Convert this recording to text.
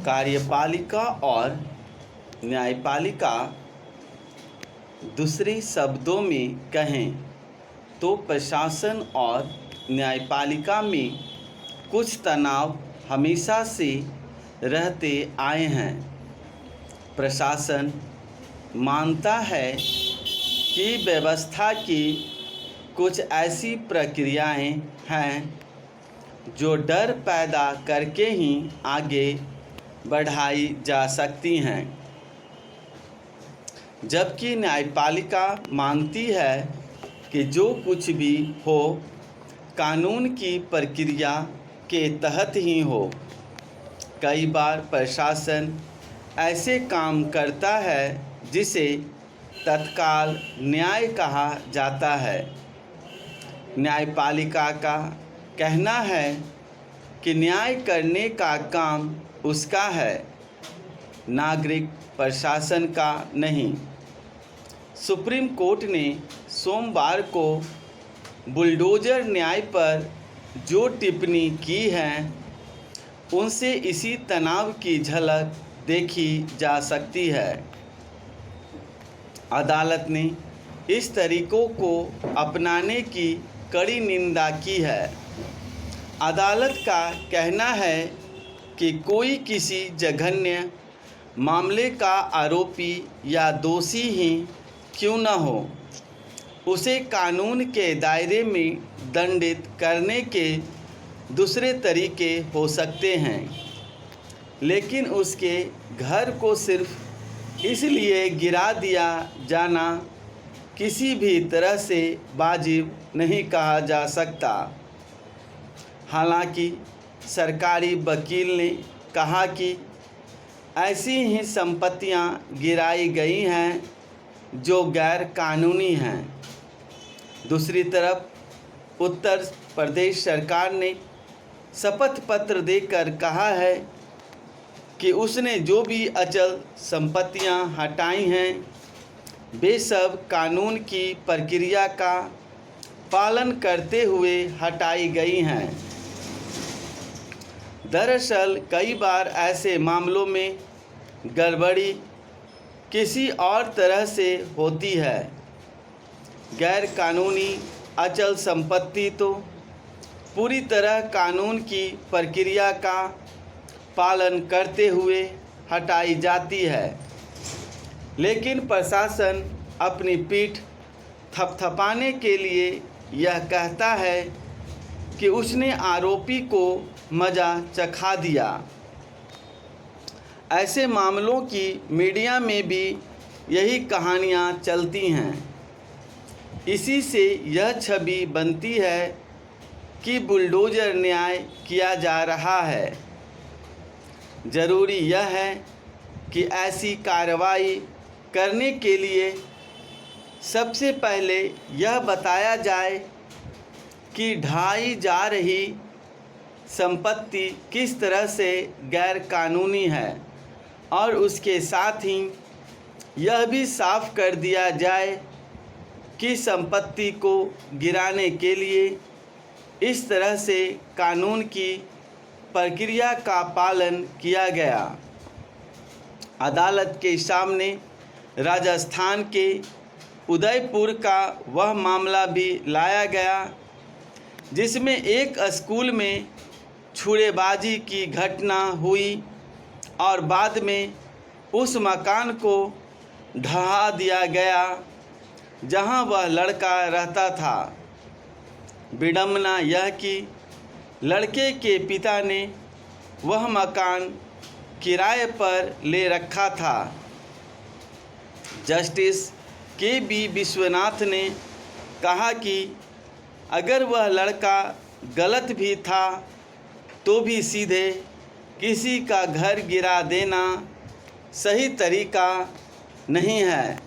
कार्यपालिका और न्यायपालिका, दूसरे शब्दों में कहें तो प्रशासन और न्यायपालिका में कुछ तनाव हमेशा से रहते आए हैं। प्रशासन मानता है कि व्यवस्था की कुछ ऐसी प्रक्रियाएं हैं जो डर पैदा करके ही आगे बढ़ाई जा सकती हैं, जबकि न्यायपालिका मानती है कि जो कुछ भी हो कानून की प्रक्रिया के तहत ही हो। कई बार प्रशासन ऐसे काम करता है जिसे तत्काल न्याय कहा जाता है। न्यायपालिका का कहना है कि न्याय करने का काम उसका है, नागरिक प्रशासन का नहीं। सुप्रीम कोर्ट ने सोमवार को बुलडोजर न्याय पर जो टिप्पणी की है उनसे इसी तनाव की झलक देखी जा सकती है। अदालत ने इस तरीकों को अपनाने की कड़ी निंदा की है। अदालत का कहना है कि कोई किसी जघन्य मामले का आरोपी या दोषी ही क्यों न हो, उसे कानून के दायरे में दंडित करने के दूसरे तरीके हो सकते हैं, लेकिन उसके घर को सिर्फ इसलिए गिरा दिया जाना किसी भी तरह से वाजिब नहीं कहा जा सकता। हालांकि सरकारी वकील ने कहा कि ऐसी ही संपत्तियां गिराई गई हैं जो गैर कानूनी हैं। दूसरी तरफ उत्तर प्रदेश सरकार ने शपथ पत्र देकर कहा है कि उसने जो भी अचल संपत्तियां हटाई हैं वे सब कानून की प्रक्रिया का पालन करते हुए हटाई गई हैं। दरअसल कई बार ऐसे मामलों में गड़बड़ी किसी और तरह से होती है। गैर कानूनी अचल संपत्ति तो पूरी तरह कानून की प्रक्रिया का पालन करते हुए हटाई जाती है, लेकिन प्रशासन अपनी पीठ थपथपाने के लिए यह कहता है कि उसने आरोपी को मजा चखा दिया। ऐसे मामलों की मीडिया में भी यही कहानियाँ चलती हैं। इसी से यह छवि बनती है कि बुलडोजर न्याय किया जा रहा है। ज़रूरी यह है कि ऐसी कार्रवाई करने के लिए सबसे पहले यह बताया जाए कि ढाई जा रही संपत्ति किस तरह से गैर कानूनी है, और उसके साथ ही यह भी साफ कर दिया जाए कि संपत्ति को गिराने के लिए इस तरह से कानून की प्रक्रिया का पालन किया गया। अदालत के सामने राजस्थान के उदयपुर का वह मामला भी लाया गया जिसमें एक स्कूल में छुड़ेबाजी की घटना हुई और बाद में उस मकान को ढहा दिया गया जहां वह लड़का रहता था। विडंबना यह कि लड़के के पिता ने वह मकान किराए पर ले रखा था। Justice KB. विश्वनाथ ने कहा कि अगर वह लड़का गलत भी था तो भी सीधे किसी का घर गिरा देना सही तरीका नहीं है।